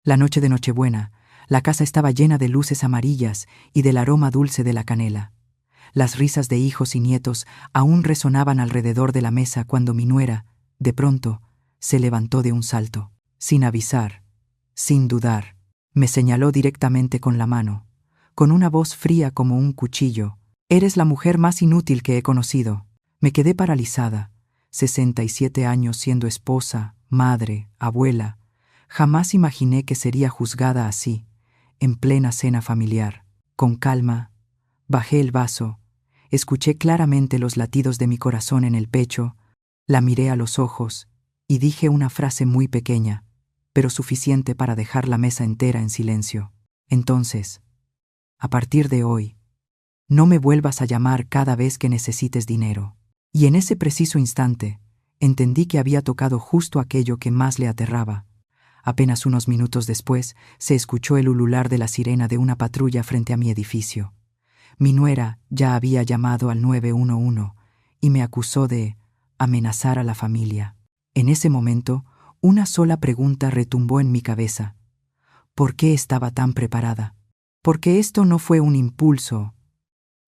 La noche de Nochebuena, la casa estaba llena de luces amarillas y del aroma dulce de la canela. Las risas de hijos y nietos aún resonaban alrededor de la mesa cuando mi nuera, de pronto, se levantó de un salto. Sin avisar, sin dudar, me señaló directamente con la mano, con una voz fría como un cuchillo. «Eres la mujer más inútil que he conocido». Me quedé paralizada. 67 años siendo esposa, madre, abuela. Jamás imaginé que sería juzgada así, en plena cena familiar. Con calma, bajé el vaso, escuché claramente los latidos de mi corazón en el pecho, la miré a los ojos y dije una frase muy pequeña, pero suficiente para dejar la mesa entera en silencio. Entonces, a partir de hoy, no me vuelvas a llamar cada vez que necesites dinero. Y en ese preciso instante, entendí que había tocado justo aquello que más le aterraba. Apenas unos minutos después, se escuchó el ulular de la sirena de una patrulla frente a mi edificio. Mi nuera ya había llamado al 911 y me acusó de amenazar a la familia. En ese momento, una sola pregunta retumbó en mi cabeza. ¿Por qué estaba tan preparada? Porque esto no fue un impulso,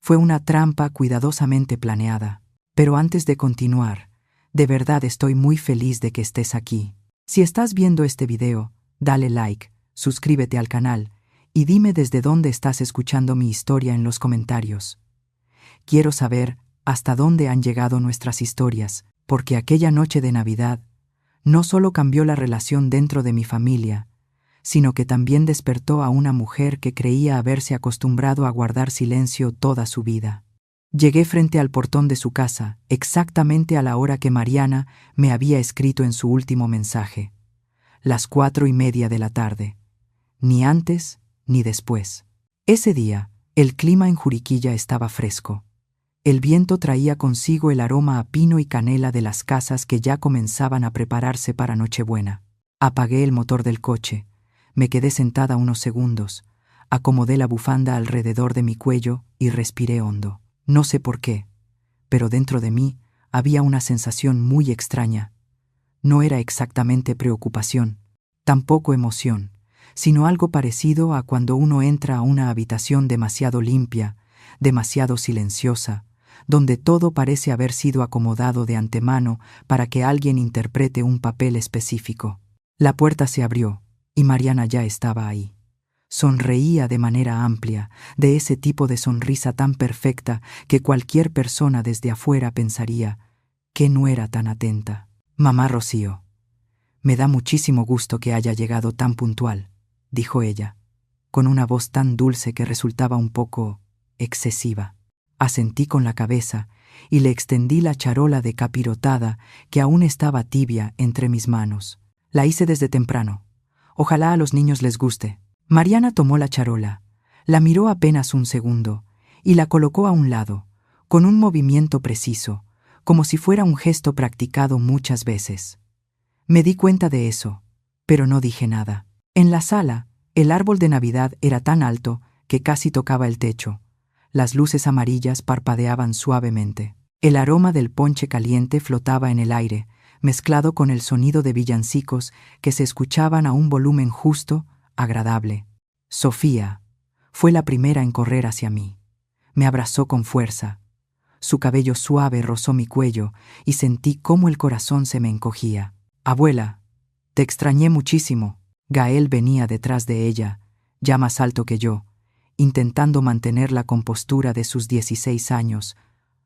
fue una trampa cuidadosamente planeada. Pero antes de continuar, de verdad estoy muy feliz de que estés aquí. Si estás viendo este video, dale like, suscríbete al canal y dime desde dónde estás escuchando mi historia en los comentarios. Quiero saber hasta dónde han llegado nuestras historias, porque aquella noche de Navidad no solo cambió la relación dentro de mi familia, sino que también despertó a una mujer que creía haberse acostumbrado a guardar silencio toda su vida. Llegué frente al portón de su casa, exactamente a la hora que Mariana me había escrito en su último mensaje. Las 4:30 de la tarde. Ni antes ni después. Ese día, el clima en Juriquilla estaba fresco. El viento traía consigo el aroma a pino y canela de las casas que ya comenzaban a prepararse para Nochebuena. Apagué el motor del coche, me quedé sentada unos segundos, acomodé la bufanda alrededor de mi cuello y respiré hondo. No sé por qué, pero dentro de mí había una sensación muy extraña. No era exactamente preocupación, tampoco emoción, sino algo parecido a cuando uno entra a una habitación demasiado limpia, demasiado silenciosa, donde todo parece haber sido acomodado de antemano para que alguien interprete un papel específico. La puerta se abrió y Mariana ya estaba ahí. Sonreía de manera amplia, de ese tipo de sonrisa tan perfecta que cualquier persona desde afuera pensaría, ¿qué nuera tan atenta? Mamá Rocío, me da muchísimo gusto que haya llegado tan puntual, dijo ella, con una voz tan dulce que resultaba un poco excesiva. Asentí con la cabeza y le extendí la charola de capirotada que aún estaba tibia entre mis manos. La hice desde temprano. Ojalá a los niños les guste. Mariana tomó la charola, la miró apenas un segundo y la colocó a un lado, con un movimiento preciso, como si fuera un gesto practicado muchas veces. Me di cuenta de eso, pero no dije nada. En la sala, el árbol de Navidad era tan alto que casi tocaba el techo. Las luces amarillas parpadeaban suavemente. El aroma del ponche caliente flotaba en el aire, mezclado con el sonido de villancicos que se escuchaban a un volumen justo, agradable. Sofía fue la primera en correr hacia mí. Me abrazó con fuerza. Su cabello suave rozó mi cuello y sentí cómo el corazón se me encogía. Abuela, te extrañé muchísimo. Gael venía detrás de ella, ya más alto que yo, intentando mantener la compostura de sus 16 años,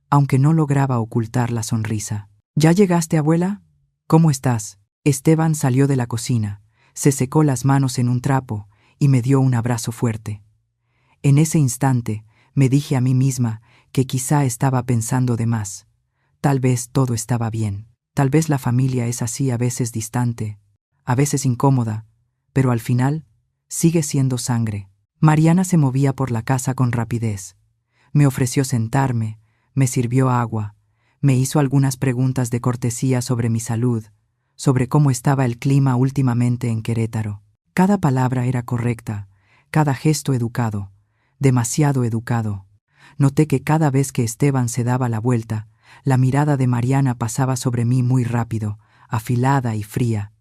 aunque no lograba ocultar la sonrisa. ¿Ya llegaste, abuela? ¿Cómo estás? Esteban salió de la cocina, se secó las manos en un trapo y me dio un abrazo fuerte. En ese instante me dije a mí misma que quizá estaba pensando de más. Tal vez todo estaba bien. Tal vez la familia es así, a veces distante, a veces incómoda, pero al final sigue siendo sangre. Mariana se movía por la casa con rapidez. Me ofreció sentarme, me sirvió agua, me hizo algunas preguntas de cortesía sobre mi salud, sobre cómo estaba el clima últimamente en Querétaro. Cada palabra era correcta, cada gesto educado, demasiado educado. Noté que cada vez que Esteban se daba la vuelta, la mirada de Mariana pasaba sobre mí muy rápido, afilada y fría,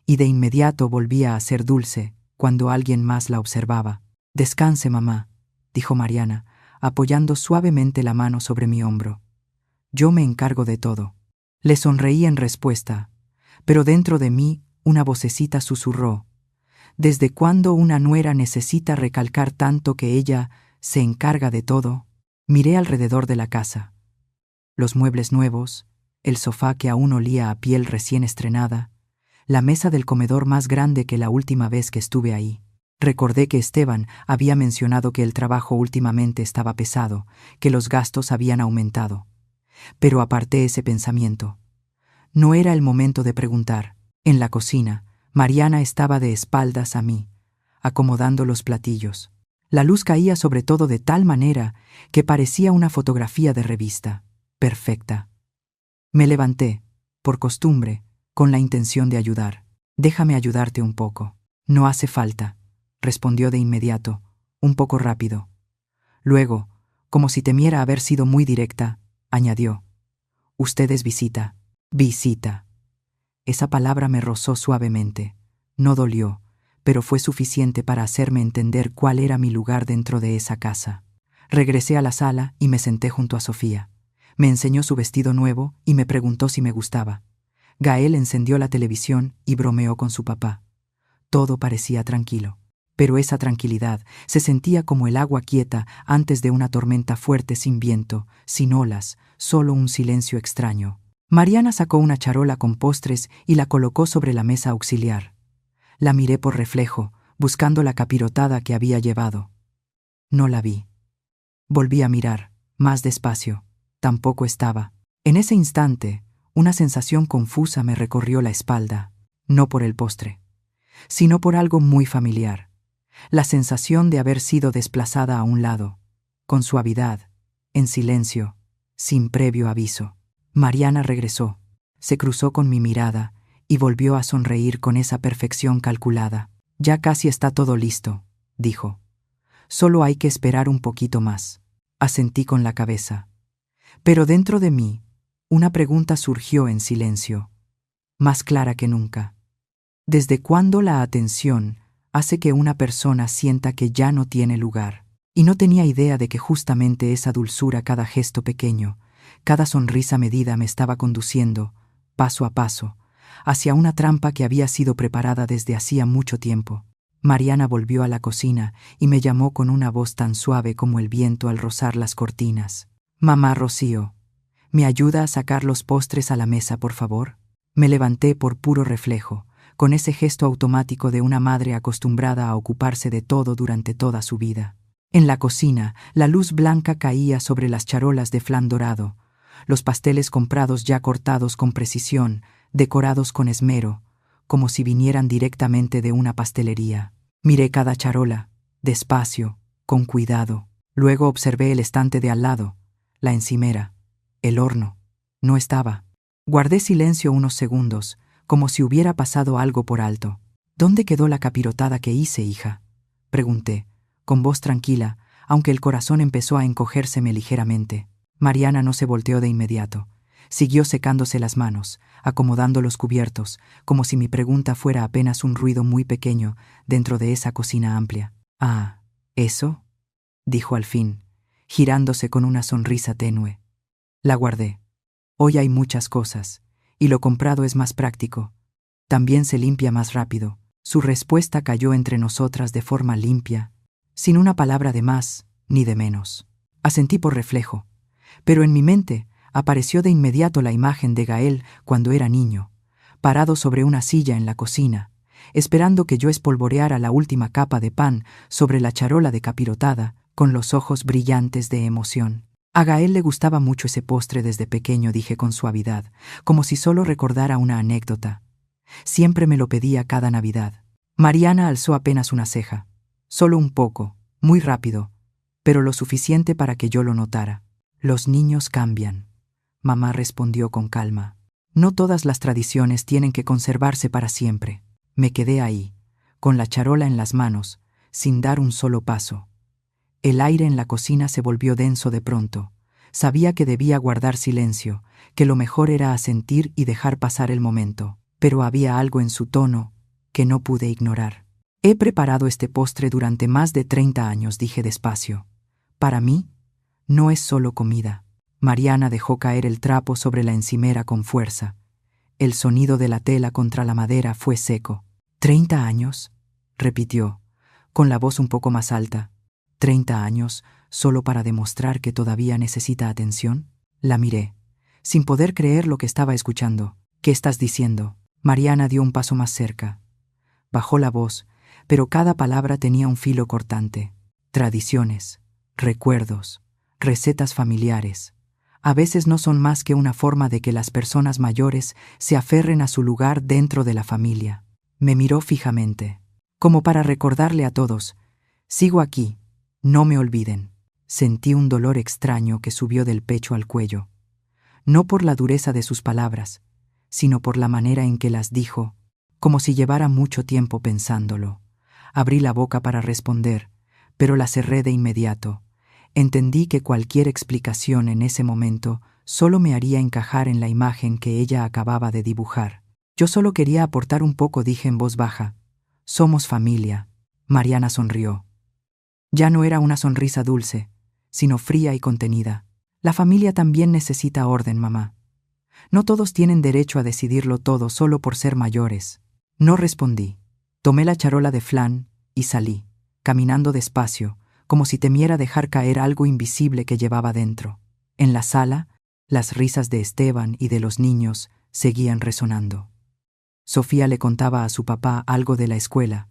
y de inmediato volvía a ser dulce, cuando alguien más la observaba. «Descanse, mamá», dijo Mariana, apoyando suavemente la mano sobre mi hombro. «Yo me encargo de todo». Le sonreí en respuesta, pero dentro de mí una vocecita susurró: «¿Desde cuándo una nuera necesita recalcar tanto que ella se encarga de todo?» Miré alrededor de la casa. Los muebles nuevos, el sofá que aún olía a piel recién estrenada, la mesa del comedor más grande que la última vez que estuve ahí. Recordé que Esteban había mencionado que el trabajo últimamente estaba pesado, que los gastos habían aumentado. Pero aparté ese pensamiento. No era el momento de preguntar. En la cocina, Mariana estaba de espaldas a mí, acomodando los platillos. La luz caía sobre todo de tal manera que parecía una fotografía de revista, perfecta. Me levanté, por costumbre, con la intención de ayudar. «Déjame ayudarte un poco». «No hace falta», respondió de inmediato, un poco rápido. Luego, como si temiera haber sido muy directa, añadió: «Usted es visita». «Visita». Esa palabra me rozó suavemente. No dolió, pero fue suficiente para hacerme entender cuál era mi lugar dentro de esa casa. Regresé a la sala y me senté junto a Sofía. Me enseñó su vestido nuevo y me preguntó si me gustaba. Gael encendió la televisión y bromeó con su papá. Todo parecía tranquilo, pero esa tranquilidad se sentía como el agua quieta antes de una tormenta fuerte, sin viento, sin olas, solo un silencio extraño. Mariana sacó una charola con postres y la colocó sobre la mesa auxiliar. La miré por reflejo, buscando la capirotada que había llevado. No la vi. Volví a mirar, más despacio. Tampoco estaba. En ese instante, una sensación confusa me recorrió la espalda, no por el postre, sino por algo muy familiar. La sensación de haber sido desplazada a un lado, con suavidad, en silencio, sin previo aviso. Mariana regresó, se cruzó con mi mirada y volvió a sonreír con esa perfección calculada. «Ya casi está todo listo», dijo. «Solo hay que esperar un poquito más». Asentí con la cabeza. Pero dentro de mí, una pregunta surgió en silencio, más clara que nunca. ¿Desde cuándo la atención hace que una persona sienta que ya no tiene lugar? Y no tenía idea de que justamente esa dulzura, cada gesto pequeño, cada sonrisa medida me estaba conduciendo, paso a paso, hacia una trampa que había sido preparada desde hacía mucho tiempo. Mariana volvió a la cocina y me llamó con una voz tan suave como el viento al rozar las cortinas. «Mamá Rocío, ¿me ayuda a sacar los postres a la mesa, por favor?» Me levanté por puro reflejo, con ese gesto automático de una madre acostumbrada a ocuparse de todo durante toda su vida. En la cocina, la luz blanca caía sobre las charolas de flan dorado, los pasteles comprados ya cortados con precisión, decorados con esmero, como si vinieran directamente de una pastelería. Miré cada charola, despacio, con cuidado. Luego observé el estante de al lado, la encimera, el horno. No estaba. Guardé silencio unos segundos, como si hubiera pasado algo por alto. «¿Dónde quedó la capirotada que hice, hija?», pregunté, con voz tranquila, aunque el corazón empezó a encogérseme ligeramente. Mariana no se volteó de inmediato. Siguió secándose las manos, acomodando los cubiertos, como si mi pregunta fuera apenas un ruido muy pequeño dentro de esa cocina amplia. «Ah, ¿eso?», dijo al fin, girándose con una sonrisa tenue. La guardé. Hoy hay muchas cosas, y lo comprado es más práctico. También se limpia más rápido. Su respuesta cayó entre nosotras de forma limpia, sin una palabra de más ni de menos. Asentí por reflejo, pero en mi mente apareció de inmediato la imagen de Gael cuando era niño, parado sobre una silla en la cocina, esperando que yo espolvoreara la última capa de pan sobre la charola de capirotada, con los ojos brillantes de emoción. A Gael le gustaba mucho ese postre desde pequeño, dije con suavidad, como si solo recordara una anécdota. Siempre me lo pedía cada Navidad. Mariana alzó apenas una ceja. Solo un poco, muy rápido, pero lo suficiente para que yo lo notara. «Los niños cambian», mamá respondió con calma. «No todas las tradiciones tienen que conservarse para siempre». Me quedé ahí, con la charola en las manos, sin dar un solo paso. El aire en la cocina se volvió denso de pronto. Sabía que debía guardar silencio, que lo mejor era asentir y dejar pasar el momento, pero había algo en su tono que no pude ignorar. He preparado este postre durante más de 30 años, dije despacio. Para mí, no es solo comida. Mariana dejó caer el trapo sobre la encimera con fuerza. El sonido de la tela contra la madera fue seco. ¿30 años? Repitió, con la voz un poco más alta. ¿30 años solo para demostrar que todavía necesita atención? La miré, sin poder creer lo que estaba escuchando. ¿Qué estás diciendo? Mariana dio un paso más cerca. Bajó la voz, pero cada palabra tenía un filo cortante. Tradiciones, recuerdos, recetas familiares. A veces no son más que una forma de que las personas mayores se aferren a su lugar dentro de la familia. Me miró fijamente, como para recordarle a todos: sigo aquí, no me olviden. Sentí un dolor extraño que subió del pecho al cuello, no por la dureza de sus palabras, sino por la manera en que las dijo, como si llevara mucho tiempo pensándolo. Abrí la boca para responder, pero la cerré de inmediato. Entendí que cualquier explicación en ese momento solo me haría encajar en la imagen que ella acababa de dibujar. Yo solo quería aportar un poco, dije en voz baja. Somos familia. Mariana sonrió. Ya no era una sonrisa dulce, sino fría y contenida. La familia también necesita orden, mamá. No todos tienen derecho a decidirlo todo solo por ser mayores. No respondí. Tomé la charola de flan y salí, caminando despacio, como si temiera dejar caer algo invisible que llevaba dentro. En la sala, las risas de Esteban y de los niños seguían resonando. Sofía le contaba a su papá algo de la escuela.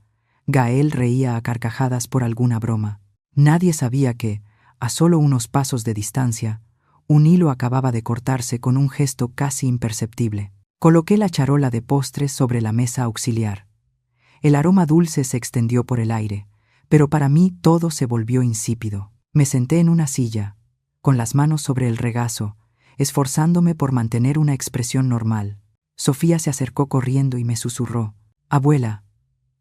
Gael reía a carcajadas por alguna broma. Nadie sabía que, a solo unos pasos de distancia, un hilo acababa de cortarse con un gesto casi imperceptible. Coloqué la charola de postres sobre la mesa auxiliar. El aroma dulce se extendió por el aire, pero para mí todo se volvió insípido. Me senté en una silla, con las manos sobre el regazo, esforzándome por mantener una expresión normal. Sofía se acercó corriendo y me susurró: «Abuela,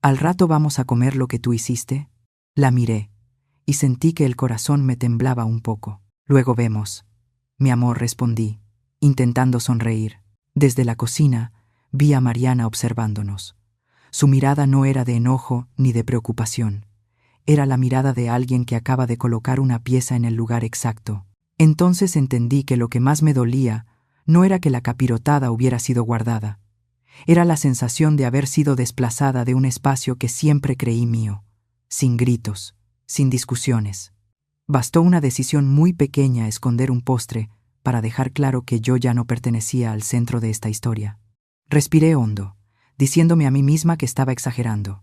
¿al rato vamos a comer lo que tú hiciste?» La miré, y sentí que el corazón me temblaba un poco. «Luego vemos, mi amor», respondí, intentando sonreír. Desde la cocina, vi a Mariana observándonos. Su mirada no era de enojo ni de preocupación. Era la mirada de alguien que acaba de colocar una pieza en el lugar exacto. Entonces entendí que lo que más me dolía no era que la capirotada hubiera sido guardada. Era la sensación de haber sido desplazada de un espacio que siempre creí mío, sin gritos, sin discusiones. Bastó una decisión muy pequeña, esconder un postre, para dejar claro que yo ya no pertenecía al centro de esta historia. Respiré hondo, diciéndome a mí misma que estaba exagerando.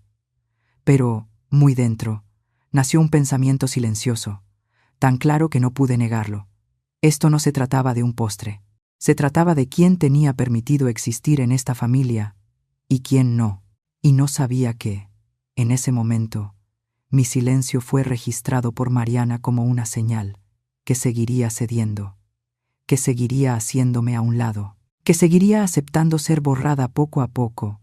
Pero, muy dentro, nació un pensamiento silencioso, tan claro que no pude negarlo. Esto no se trataba de un postre. Se trataba de quién tenía permitido existir en esta familia y quién no. Y no sabía que, en ese momento, mi silencio fue registrado por Mariana como una señal, que seguiría cediendo, que seguiría haciéndome a un lado, que seguiría aceptando ser borrada poco a poco,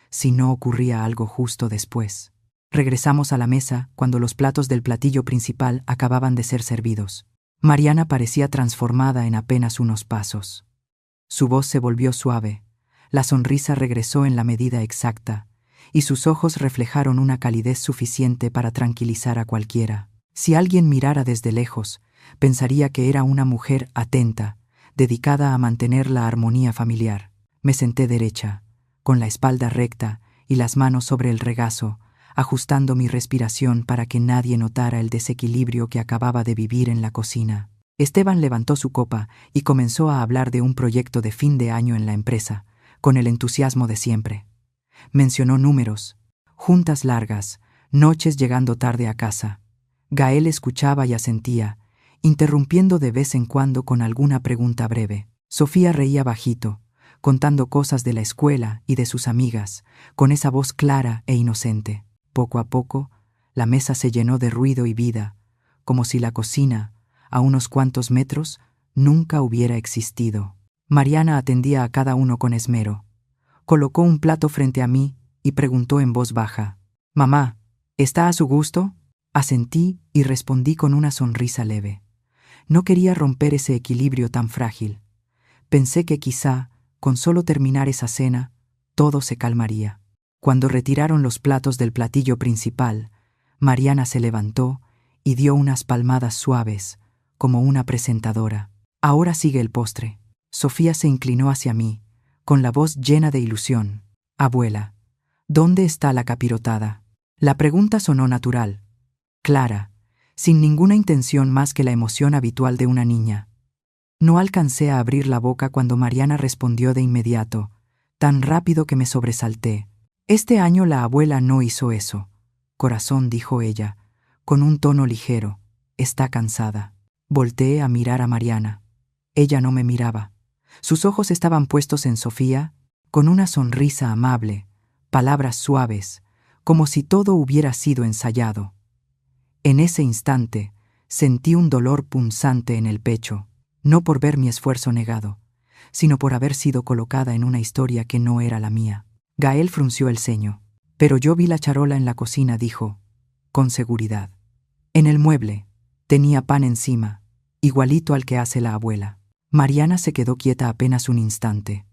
si no ocurría algo justo después. Regresamos a la mesa cuando los platos del platillo principal acababan de ser servidos. Mariana parecía transformada en apenas unos pasos. Su voz se volvió suave, la sonrisa regresó en la medida exacta, y sus ojos reflejaron una calidez suficiente para tranquilizar a cualquiera. Si alguien mirara desde lejos, pensaría que era una mujer atenta, dedicada a mantener la armonía familiar. Me senté derecha, con la espalda recta y las manos sobre el regazo, ajustando mi respiración para que nadie notara el desequilibrio que acababa de vivir en la cocina. Esteban levantó su copa y comenzó a hablar de un proyecto de fin de año en la empresa, con el entusiasmo de siempre. Mencionó números, juntas largas, noches llegando tarde a casa. Gael escuchaba y asentía, interrumpiendo de vez en cuando con alguna pregunta breve. Sofía reía bajito, contando cosas de la escuela y de sus amigas, con esa voz clara e inocente. Poco a poco, la mesa se llenó de ruido y vida, como si la cocina, a unos cuantos metros, nunca hubiera existido. Mariana atendía a cada uno con esmero. Colocó un plato frente a mí y preguntó en voz baja: «Mamá, ¿está a su gusto?» Asentí y respondí con una sonrisa leve. No quería romper ese equilibrio tan frágil. Pensé que quizá, con solo terminar esa cena, todo se calmaría. Cuando retiraron los platos del platillo principal, Mariana se levantó y dio unas palmadas suaves, como una presentadora. Ahora sigue el postre. Sofía se inclinó hacia mí, con la voz llena de ilusión. Abuela, ¿dónde está la capirotada? La pregunta sonó natural, clara, sin ninguna intención más que la emoción habitual de una niña. No alcancé a abrir la boca cuando Mariana respondió de inmediato, tan rápido que me sobresalté. Este año la abuela no hizo eso. Corazón, dijo ella, con un tono ligero, está cansada. Volteé a mirar a Mariana. Ella no me miraba. Sus ojos estaban puestos en Sofía, con una sonrisa amable, palabras suaves, como si todo hubiera sido ensayado. En ese instante, sentí un dolor punzante en el pecho, no por ver mi esfuerzo negado, sino por haber sido colocada en una historia que no era la mía. Gael frunció el ceño. Pero yo vi la charola en la cocina, dijo, con seguridad. En el mueble, tenía pan encima, igualito al que hace la abuela. Mariana se quedó quieta apenas un instante.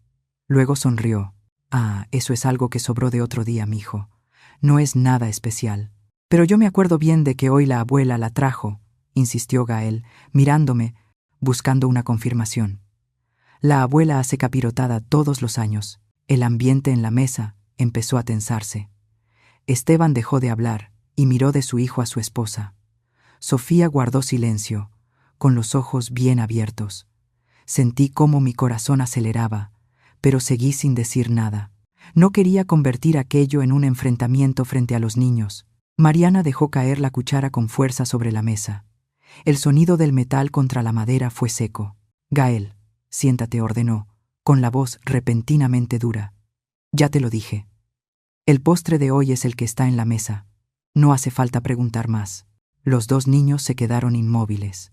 Luego sonrió. Ah, eso es algo que sobró de otro día, mijo. No es nada especial. Pero yo me acuerdo bien de que hoy la abuela la trajo, insistió Gael, mirándome, buscando una confirmación. La abuela hace capirotada todos los años. El ambiente en la mesa empezó a tensarse. Esteban dejó de hablar y miró de su hijo a su esposa. Sofía guardó silencio, con los ojos bien abiertos. Sentí cómo mi corazón aceleraba, pero seguí sin decir nada. No quería convertir aquello en un enfrentamiento frente a los niños. Mariana dejó caer la cuchara con fuerza sobre la mesa. El sonido del metal contra la madera fue seco. Gael, siéntate, ordenó, con la voz repentinamente dura. Ya te lo dije. El postre de hoy es el que está en la mesa. No hace falta preguntar más. Los dos niños se quedaron inmóviles.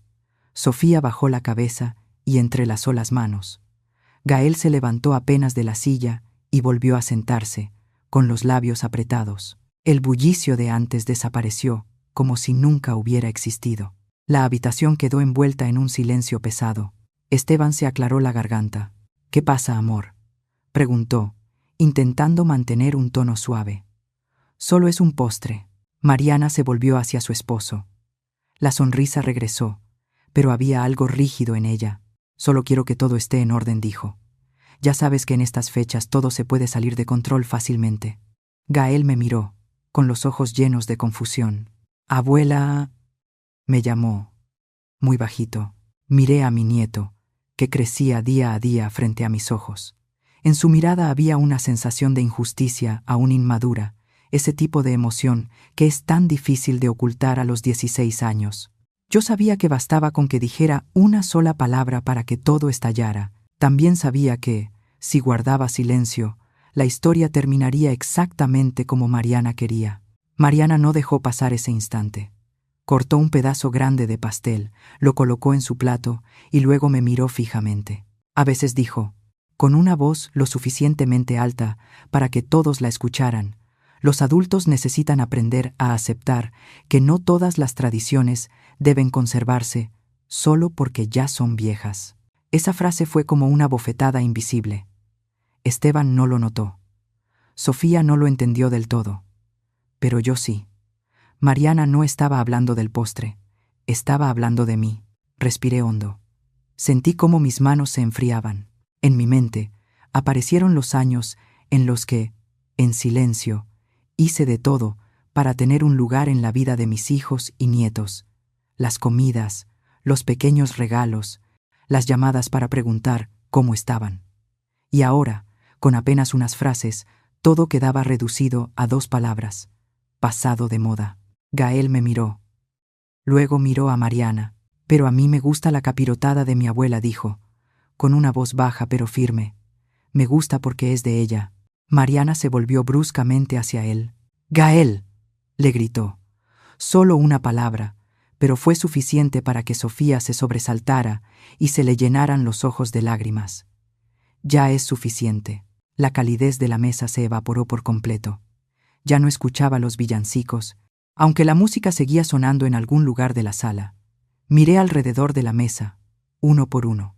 Sofía bajó la cabeza y entrelazó las manos. Gael se levantó apenas de la silla y volvió a sentarse, con los labios apretados. El bullicio de antes desapareció, como si nunca hubiera existido. La habitación quedó envuelta en un silencio pesado. Esteban se aclaró la garganta. ¿Qué pasa, amor?, preguntó, intentando mantener un tono suave. Solo es un postre. Mariana se volvió hacia su esposo. La sonrisa regresó, pero había algo rígido en ella. Solo quiero que todo esté en orden, dijo. Ya sabes que en estas fechas todo se puede salir de control fácilmente. Gael me miró, con los ojos llenos de confusión. Abuela, me llamó, muy bajito. Miré a mi nieto, que crecía día a día frente a mis ojos. En su mirada había una sensación de injusticia aún inmadura, ese tipo de emoción que es tan difícil de ocultar a los 16 años. Yo sabía que bastaba con que dijera una sola palabra para que todo estallara. También sabía que, si guardaba silencio, la historia terminaría exactamente como Mariana quería. Mariana no dejó pasar ese instante. Cortó un pedazo grande de pastel, lo colocó en su plato y luego me miró fijamente. A veces dijo, con una voz lo suficientemente alta para que todos la escucharan, los adultos necesitan aprender a aceptar que no todas las tradiciones deben conservarse solo porque ya son viejas. Esa frase fue como una bofetada invisible. Esteban no lo notó. Sofía no lo entendió del todo. Pero yo sí. Mariana no estaba hablando del postre, estaba hablando de mí. Respiré hondo. Sentí cómo mis manos se enfriaban. En mi mente aparecieron los años en los que, en silencio, hice de todo para tener un lugar en la vida de mis hijos y nietos. Las comidas, los pequeños regalos, las llamadas para preguntar cómo estaban. Y ahora, con apenas unas frases, todo quedaba reducido a 2 palabras: pasado de moda. Gael me miró. Luego miró a Mariana. Pero a mí me gusta la capirotada de mi abuela, dijo, con una voz baja pero firme. Me gusta porque es de ella. Mariana se volvió bruscamente hacia él. ¡Gael!, le gritó. Solo una palabra, pero fue suficiente para que Sofía se sobresaltara y se le llenaran los ojos de lágrimas. Ya es suficiente. La calidez de la mesa se evaporó por completo. Ya no escuchaba los villancicos, aunque la música seguía sonando en algún lugar de la sala. Miré alrededor de la mesa, uno por uno.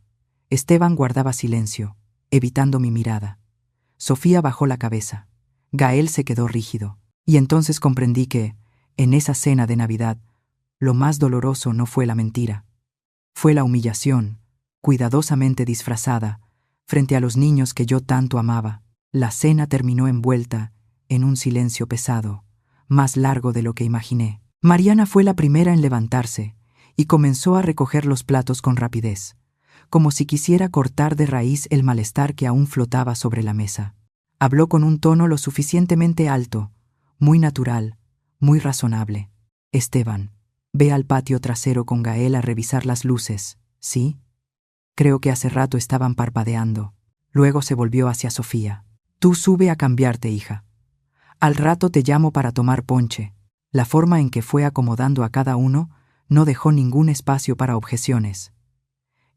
Esteban guardaba silencio, evitando mi mirada. Sofía bajó la cabeza. Gael se quedó rígido. Y entonces comprendí que, en esa cena de Navidad, lo más doloroso no fue la mentira. Fue la humillación, cuidadosamente disfrazada, frente a los niños que yo tanto amaba. La cena terminó envuelta en un silencio pesado, más largo de lo que imaginé. Mariana fue la primera en levantarse y comenzó a recoger los platos con rapidez, como si quisiera cortar de raíz el malestar que aún flotaba sobre la mesa. Habló con un tono lo suficientemente alto, muy natural, muy razonable. Esteban, ve al patio trasero con Gael a revisar las luces, ¿sí? Creo que hace rato estaban parpadeando. Luego se volvió hacia Sofía. Tú sube a cambiarte, hija. Al rato te llamo para tomar ponche. La forma en que fue acomodando a cada uno no dejó ningún espacio para objeciones.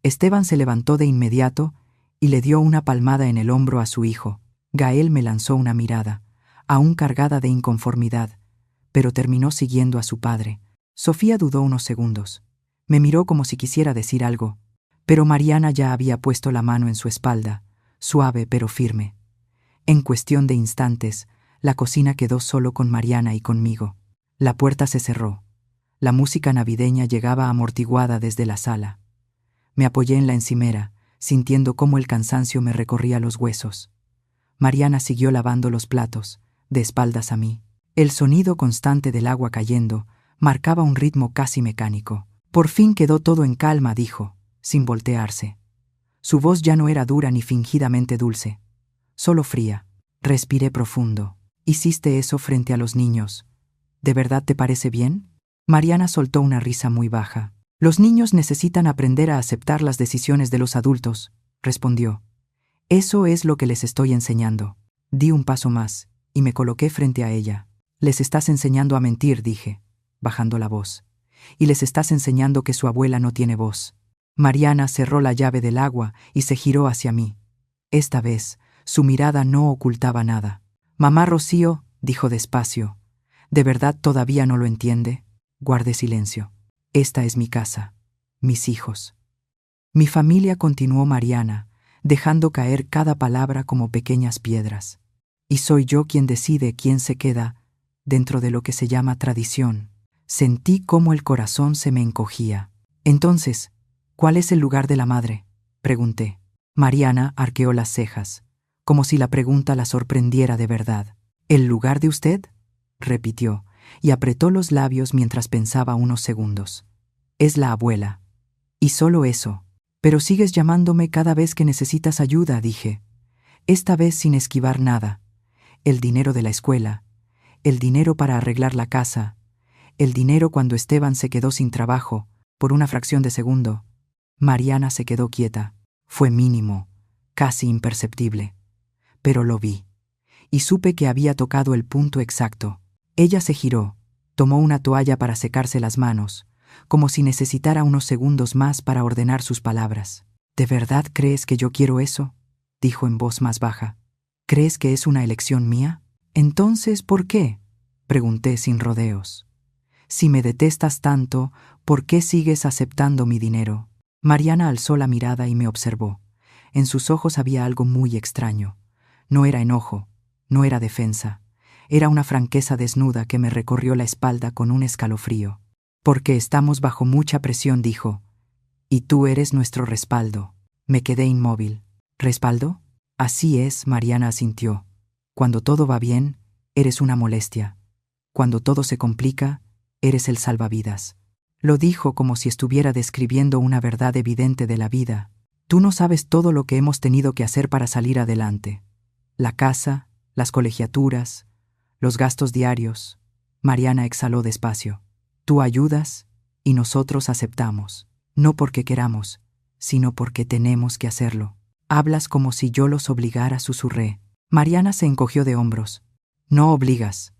Esteban se levantó de inmediato y le dio una palmada en el hombro a su hijo. Gael me lanzó una mirada, aún cargada de inconformidad, pero terminó siguiendo a su padre. Sofía dudó unos segundos. Me miró como si quisiera decir algo, pero Mariana ya había puesto la mano en su espalda, suave pero firme. En cuestión de instantes, la cocina quedó solo con Mariana y conmigo. La puerta se cerró. La música navideña llegaba amortiguada desde la sala. Me apoyé en la encimera, sintiendo cómo el cansancio me recorría los huesos. Mariana siguió lavando los platos, de espaldas a mí. El sonido constante del agua cayendo marcaba un ritmo casi mecánico. Por fin quedó todo en calma, dijo, sin voltearse. Su voz ya no era dura ni fingidamente dulce, solo fría. Respiré profundo. ¿Hiciste eso frente a los niños? ¿De verdad te parece bien? Mariana soltó una risa muy baja. Los niños necesitan aprender a aceptar las decisiones de los adultos, respondió. Eso es lo que les estoy enseñando. Di un paso más y me coloqué frente a ella. Les estás enseñando a mentir, dije, bajando la voz. Y les estás enseñando que su abuela no tiene voz. Mariana cerró la llave del agua y se giró hacia mí. Esta vez, su mirada no ocultaba nada. Mamá Rocío, dijo despacio, ¿de verdad todavía no lo entiende? Guardé silencio. Esta es mi casa, mis hijos. Mi familia, continuó Mariana, dejando caer cada palabra como pequeñas piedras. Y soy yo quien decide quién se queda dentro de lo que se llama tradición. Sentí cómo el corazón se me encogía. Entonces, ¿cuál es el lugar de la madre?, pregunté. Mariana arqueó las cejas, como si la pregunta la sorprendiera de verdad. ¿El lugar de usted?, repitió, y apretó los labios mientras pensaba unos segundos. Es la abuela. Y solo eso. Pero sigues llamándome cada vez que necesitas ayuda, dije. Esta vez sin esquivar nada. El dinero de la escuela, el dinero para arreglar la casa, el dinero cuando Esteban se quedó sin trabajo, por una fracción de segundo. Mariana se quedó quieta. Fue mínimo, casi imperceptible. Pero lo vi, y supe que había tocado el punto exacto. Ella se giró, tomó una toalla para secarse las manos, como si necesitara unos segundos más para ordenar sus palabras. ¿De verdad crees que yo quiero eso?, dijo en voz más baja. ¿Crees que es una elección mía? Entonces, ¿por qué?, pregunté sin rodeos. Si me detestas tanto, ¿por qué sigues aceptando mi dinero? Mariana alzó la mirada y me observó. En sus ojos había algo muy extraño. No era enojo, no era defensa. Era una franqueza desnuda que me recorrió la espalda con un escalofrío. Porque estamos bajo mucha presión, dijo. Y tú eres nuestro respaldo. Me quedé inmóvil. ¿Respaldo? Así es, Mariana asintió. Cuando todo va bien, eres una molestia. Cuando todo se complica, eres el salvavidas. Lo dijo como si estuviera describiendo una verdad evidente de la vida. Tú no sabes todo lo que hemos tenido que hacer para salir adelante. La casa, las colegiaturas, los gastos diarios. Mariana exhaló despacio. Tú ayudas y nosotros aceptamos. No porque queramos, sino porque tenemos que hacerlo. Hablas como si yo los obligara, susurré. Mariana se encogió de hombros. No obligas,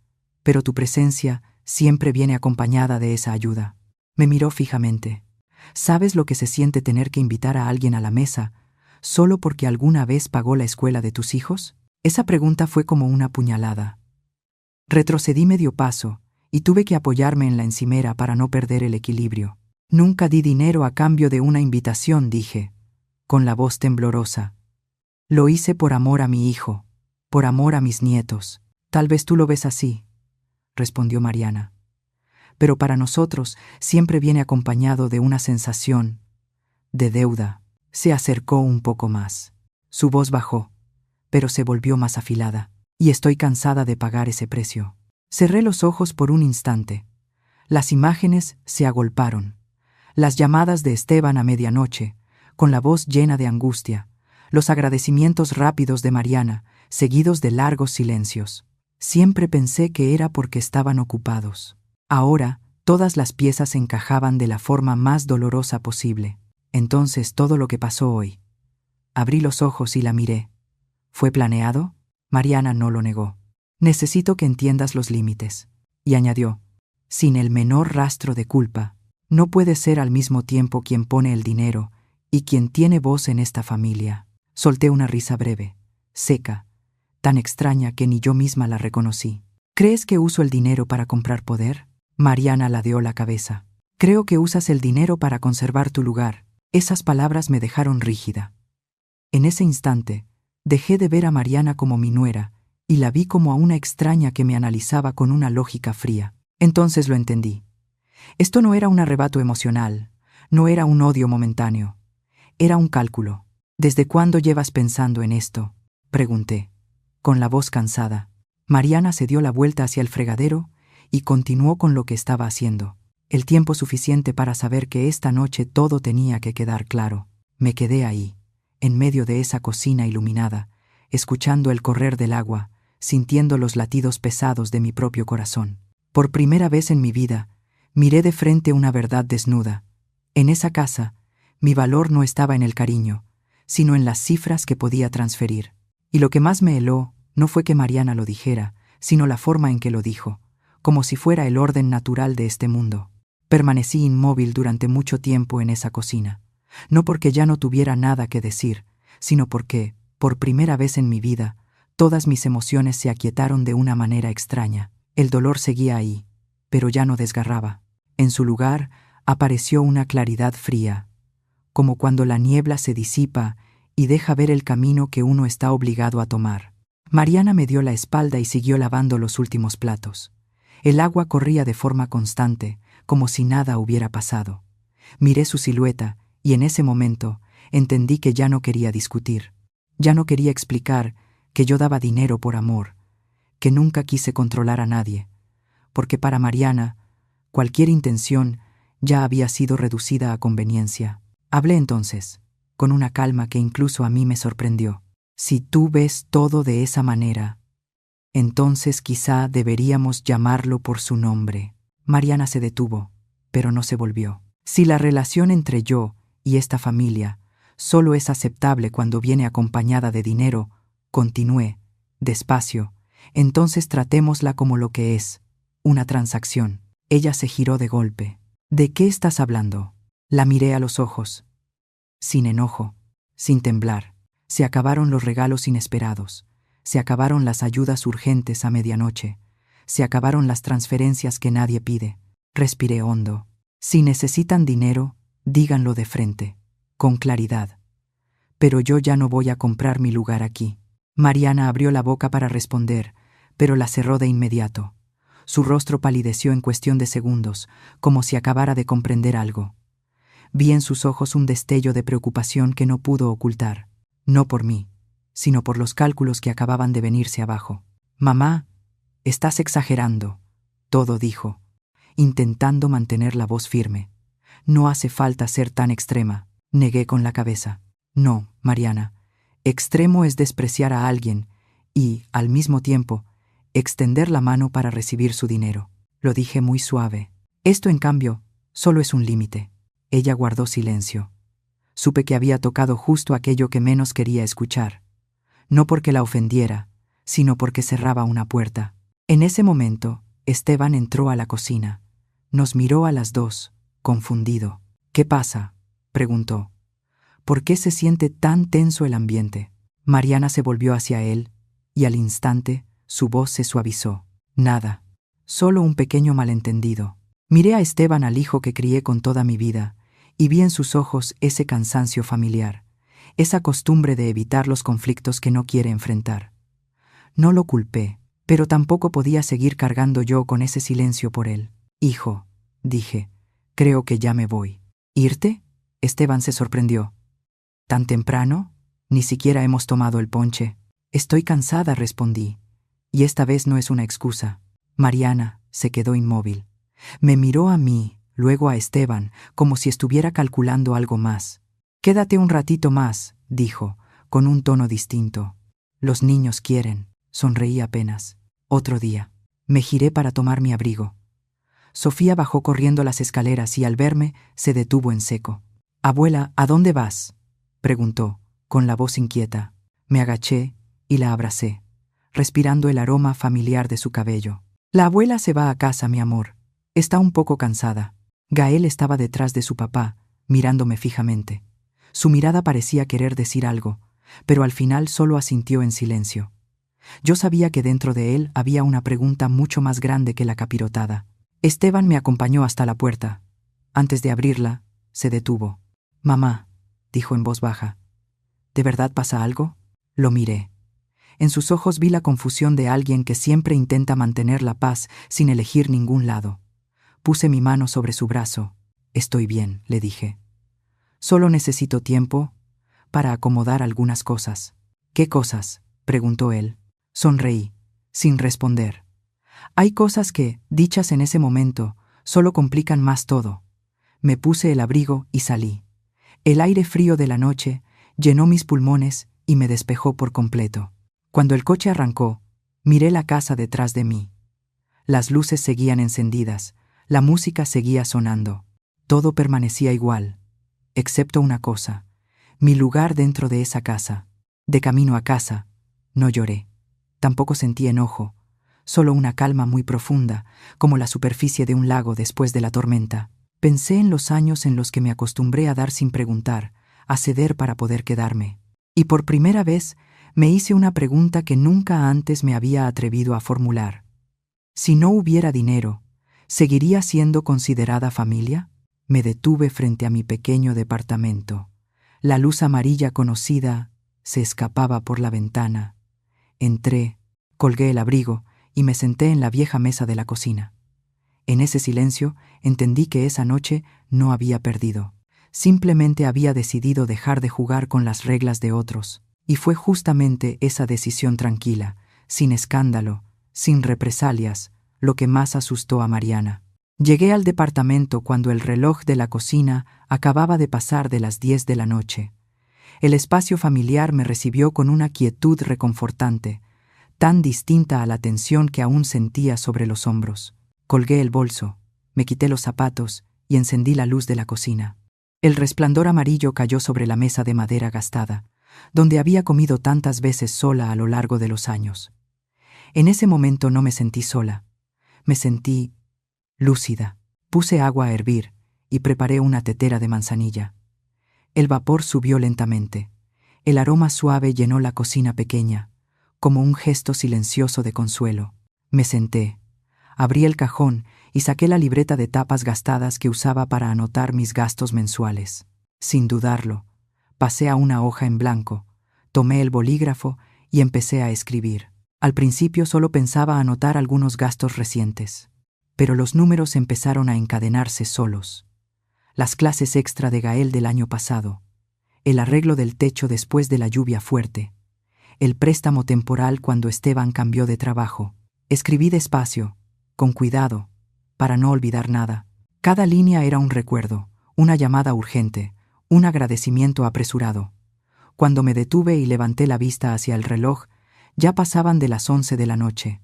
pero tu presencia siempre viene acompañada de esa ayuda. Me miró fijamente. ¿Sabes lo que se siente tener que invitar a alguien a la mesa solo porque alguna vez pagó la escuela de tus hijos? Esa pregunta fue como una puñalada. Retrocedí medio paso y tuve que apoyarme en la encimera para no perder el equilibrio. Nunca di dinero a cambio de una invitación, dije, con la voz temblorosa. Lo hice por amor a mi hijo, por amor a mis nietos. Tal vez tú lo ves así, respondió Mariana. Pero para nosotros siempre viene acompañado de una sensación de deuda. Se acercó un poco más. Su voz bajó, pero se volvió más afilada. Y estoy cansada de pagar ese precio. Cerré los ojos por un instante. Las imágenes se agolparon. Las llamadas de Esteban a medianoche, con la voz llena de angustia, los agradecimientos rápidos de Mariana, seguidos de largos silencios. Siempre pensé que era porque estaban ocupados. Ahora, todas las piezas encajaban de la forma más dolorosa posible. Entonces, todo lo que pasó hoy. Abrí los ojos y la miré. ¿Fue planeado? Mariana no lo negó. Necesito que entiendas los límites. Y añadió, sin el menor rastro de culpa, no puedes ser al mismo tiempo quien pone el dinero y quien tiene voz en esta familia. Solté una risa breve, seca, tan extraña que ni yo misma la reconocí. ¿Crees que uso el dinero para comprar poder? Mariana ladeó la cabeza. Creo que usas el dinero para conservar tu lugar. Esas palabras me dejaron rígida. En ese instante, dejé de ver a Mariana como mi nuera y la vi como a una extraña que me analizaba con una lógica fría. Entonces lo entendí. Esto no era un arrebato emocional, no era un odio momentáneo. Era un cálculo. ¿Desde cuándo llevas pensando en esto?, pregunté, con la voz cansada. Mariana se dio la vuelta hacia el fregadero y continuó con lo que estaba haciendo. El tiempo suficiente para saber que esta noche todo tenía que quedar claro. Me quedé ahí, en medio de esa cocina iluminada, escuchando el correr del agua, sintiendo los latidos pesados de mi propio corazón. Por primera vez en mi vida, miré de frente una verdad desnuda. En esa casa, mi valor no estaba en el cariño, sino en las cifras que podía transferir. Y lo que más me heló no fue que Mariana lo dijera, sino la forma en que lo dijo, como si fuera el orden natural de este mundo. Permanecí inmóvil durante mucho tiempo en esa cocina, no porque ya no tuviera nada que decir, sino porque, por primera vez en mi vida, todas mis emociones se aquietaron de una manera extraña. El dolor seguía ahí, pero ya no desgarraba. En su lugar apareció una claridad fría, como cuando la niebla se disipa y deja ver el camino que uno está obligado a tomar. Mariana me dio la espalda y siguió lavando los últimos platos. El agua corría de forma constante, como si nada hubiera pasado. Miré su silueta y en ese momento entendí que ya no quería discutir. Ya no quería explicar que yo daba dinero por amor, que nunca quise controlar a nadie, porque para Mariana, cualquier intención ya había sido reducida a conveniencia. Hablé entonces, con una calma que incluso a mí me sorprendió. Si tú ves todo de esa manera, entonces quizá deberíamos llamarlo por su nombre. Mariana se detuvo, pero no se volvió. Si la relación entre yo y esta familia solo es aceptable cuando viene acompañada de dinero, continué, despacio, entonces tratémosla como lo que es, una transacción. Ella se giró de golpe. ¿De qué estás hablando? La miré a los ojos. Sin enojo, sin temblar. Se acabaron los regalos inesperados. Se acabaron las ayudas urgentes a medianoche. Se acabaron las transferencias que nadie pide. Respiré hondo. Si necesitan dinero, díganlo de frente, con claridad. Pero yo ya no voy a comprar mi lugar aquí. Mariana abrió la boca para responder, pero la cerró de inmediato. Su rostro palideció en cuestión de segundos, como si acabara de comprender algo. Vi en sus ojos un destello de preocupación que no pudo ocultar, no por mí, sino por los cálculos que acababan de venirse abajo. «Mamá, estás exagerando», todo dijo, intentando mantener la voz firme. «No hace falta ser tan extrema», negué con la cabeza. «No, Mariana, extremo es despreciar a alguien y, al mismo tiempo, extender la mano para recibir su dinero». Lo dije muy suave. Esto, en cambio, solo es un límite. Ella guardó silencio. Supe que había tocado justo aquello que menos quería escuchar. No porque la ofendiera, sino porque cerraba una puerta. En ese momento, Esteban entró a la cocina. Nos miró a las dos, confundido. «¿Qué pasa?», preguntó. «¿Por qué se siente tan tenso el ambiente?». Mariana se volvió hacia él, y al instante su voz se suavizó. «Nada, solo un pequeño malentendido». Miré a Esteban, al hijo que crié con toda mi vida, y vi en sus ojos ese cansancio familiar, esa costumbre de evitar los conflictos que no quiere enfrentar. No lo culpé, Pero tampoco podía seguir cargando yo con ese silencio por él. Hijo, dije, creo que ya me voy. ¿Irte? Esteban se sorprendió. ¿Tan temprano? Ni siquiera hemos tomado el ponche. Estoy cansada, respondí. Y esta vez no es una excusa. Mariana se quedó inmóvil. Me miró a mí, luego a Esteban, como si estuviera calculando algo más. Quédate un ratito más, dijo, con un tono distinto. Los niños quieren. Sonreí apenas. Otro día. Me giré para tomar mi abrigo. Sofía bajó corriendo las escaleras y al verme se detuvo en seco. «Abuela, ¿a dónde vas?», preguntó, con la voz inquieta. Me agaché y la abracé, respirando el aroma familiar de su cabello. «La abuela se va a casa, mi amor. Está un poco cansada». Gael estaba detrás de su papá, mirándome fijamente. Su mirada parecía querer decir algo, pero al final solo asintió en silencio. Yo sabía que dentro de él había una pregunta mucho más grande que la capirotada. Esteban me acompañó hasta la puerta. Antes de abrirla, se detuvo. «Mamá», dijo en voz baja, «¿de verdad pasa algo?». Lo miré. En sus ojos vi la confusión de alguien que siempre intenta mantener la paz sin elegir ningún lado. Puse mi mano sobre su brazo. «Estoy bien», le dije. «Solo necesito tiempo para acomodar algunas cosas». «¿Qué cosas?», preguntó él. Sonreí, sin responder. Hay cosas que, dichas en ese momento, solo complican más todo. Me puse el abrigo y salí. El aire frío de la noche llenó mis pulmones y me despejó por completo. Cuando el coche arrancó, miré la casa detrás de mí. Las luces seguían encendidas, la música seguía sonando. Todo permanecía igual, excepto una cosa: mi lugar dentro de esa casa. De camino a casa, no lloré. Tampoco sentí enojo, solo una calma muy profunda, como la superficie de un lago después de la tormenta. Pensé en los años en los que me acostumbré a dar sin preguntar, a ceder para poder quedarme. Y por primera vez me hice una pregunta que nunca antes me había atrevido a formular. Si no hubiera dinero, ¿seguiría siendo considerada familia? Me detuve frente a mi pequeño departamento. La luz amarilla conocida se escapaba por la ventana. Entré, colgué el abrigo y me senté en la vieja mesa de la cocina. En ese silencio entendí que esa noche no había perdido. Simplemente había decidido dejar de jugar con las reglas de otros. Y fue justamente esa decisión tranquila, sin escándalo, sin represalias, lo que más asustó a Mariana. Llegué al departamento cuando el reloj de la cocina acababa de pasar de las 10 de la noche. El espacio familiar me recibió con una quietud reconfortante, tan distinta a la tensión que aún sentía sobre los hombros. Colgué el bolso, me quité los zapatos y encendí la luz de la cocina. El resplandor amarillo cayó sobre la mesa de madera gastada, donde había comido tantas veces sola a lo largo de los años. En ese momento no me sentí sola, me sentí lúcida. Puse agua a hervir y preparé una tetera de manzanilla. El vapor subió lentamente. El aroma suave llenó la cocina pequeña, como un gesto silencioso de consuelo. Me senté, abrí el cajón y saqué la libreta de tapas gastadas que usaba para anotar mis gastos mensuales. Sin dudarlo, pasé a una hoja en blanco, tomé el bolígrafo y empecé a escribir. Al principio solo pensaba anotar algunos gastos recientes, pero los números empezaron a encadenarse solos. Las clases extra de Gael del año pasado, el arreglo del techo después de la lluvia fuerte, el préstamo temporal cuando Esteban cambió de trabajo. Escribí despacio, con cuidado, para no olvidar nada. Cada línea era un recuerdo, una llamada urgente, un agradecimiento apresurado. Cuando me detuve y levanté la vista hacia el reloj, ya pasaban de las 11 de la noche.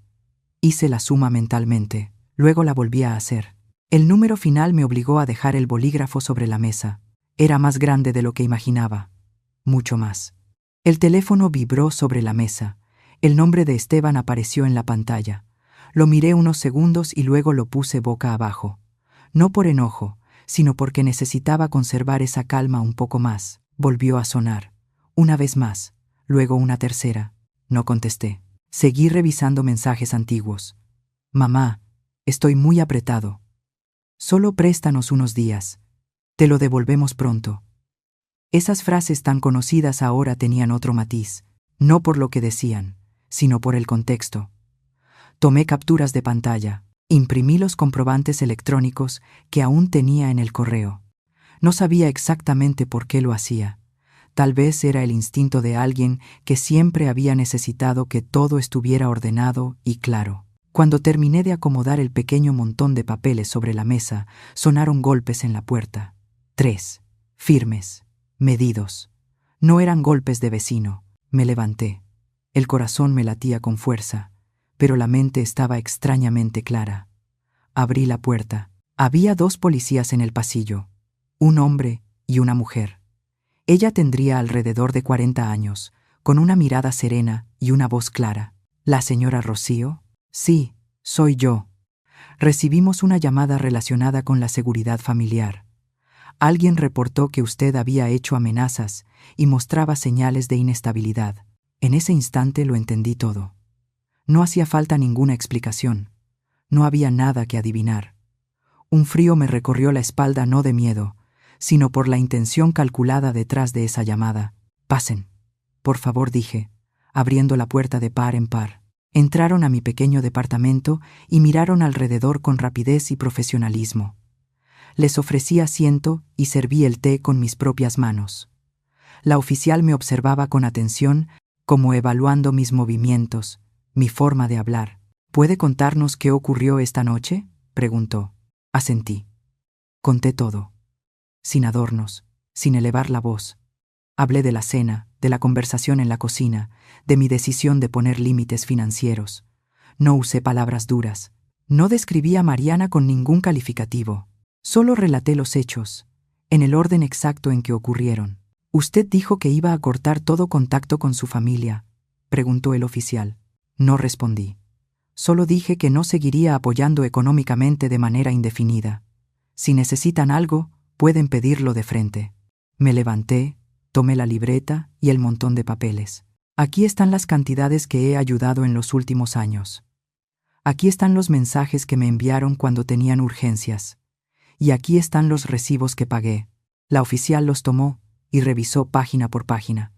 Hice la suma mentalmente, luego la volví a hacer. El número final me obligó a dejar el bolígrafo sobre la mesa. Era más grande de lo que imaginaba, mucho más. El teléfono vibró sobre la mesa. El nombre de Esteban apareció en la pantalla. Lo miré unos segundos y luego lo puse boca abajo. No por enojo, sino porque necesitaba conservar esa calma un poco más. Volvió a sonar. Una vez más, luego una tercera. No contesté. Seguí revisando mensajes antiguos. «Mamá, estoy muy apretado. Solo préstanos unos días. Te lo devolvemos pronto». Esas frases tan conocidas ahora tenían otro matiz, no por lo que decían, sino por el contexto. Tomé capturas de pantalla. Imprimí los comprobantes electrónicos que aún tenía en el correo. No sabía exactamente por qué lo hacía. Tal vez era el instinto de alguien que siempre había necesitado que todo estuviera ordenado y claro. Cuando terminé de acomodar el pequeño montón de papeles sobre la mesa, sonaron golpes en la puerta. 3. Firmes, medidos. No eran golpes de vecino. Me levanté. El corazón me latía con fuerza, pero la mente estaba extrañamente clara. Abrí la puerta. Había 2 policías en el pasillo, un hombre y una mujer. Ella tendría alrededor de 40 años, con una mirada serena y una voz clara. ¿La señora Rocío? Sí, soy yo. Recibimos una llamada relacionada con la seguridad familiar. Alguien reportó que usted había hecho amenazas y mostraba señales de inestabilidad. En ese instante lo entendí todo. No hacía falta ninguna explicación. No había nada que adivinar. Un frío me recorrió la espalda no de miedo, sino por la intención calculada detrás de esa llamada. Pasen, por favor, dije, abriendo la puerta de par en par. Entraron a mi pequeño departamento y miraron alrededor con rapidez y profesionalismo. Les ofrecí asiento y serví el té con mis propias manos. La oficial me observaba con atención, como evaluando mis movimientos, mi forma de hablar. ¿Puede contarnos qué ocurrió esta noche?, preguntó. Asentí. Conté todo. Sin adornos, sin elevar la voz. Hablé de la cena, de la conversación en la cocina, de mi decisión de poner límites financieros. No usé palabras duras. No describí a Mariana con ningún calificativo. Solo relaté los hechos, en el orden exacto en que ocurrieron. «¿Usted dijo que iba a cortar todo contacto con su familia?», preguntó el oficial. No respondí. Solo dije que no seguiría apoyando económicamente de manera indefinida. Si necesitan algo, pueden pedirlo de frente. Me levanté, tomé la libreta y el montón de papeles. Aquí están las cantidades que he ayudado en los últimos años. Aquí están los mensajes que me enviaron cuando tenían urgencias. Y aquí están los recibos que pagué. La oficial los tomó y revisó página por página.